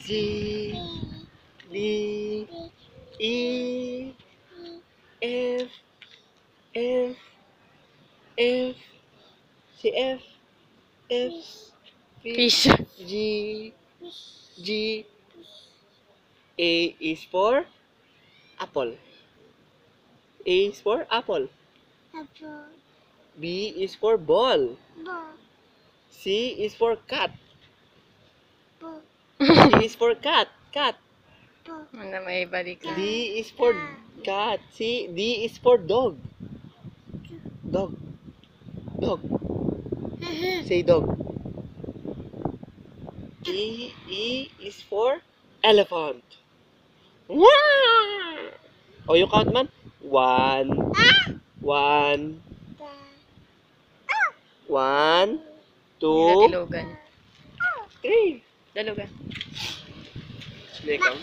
G, B, E, F, F, F, si F, Fish. G, G, A is for apple. A is for apple. B is for ball. C is for cat. C is for cat. Cat. Ano, may balik na. D is for cat. C. D is for dog. Dog. Dog. Say dog. E is for elephant. Oh, you count man. 1, 1, 1, 2, Nilatilugan. 3. Dalugan. Should I count?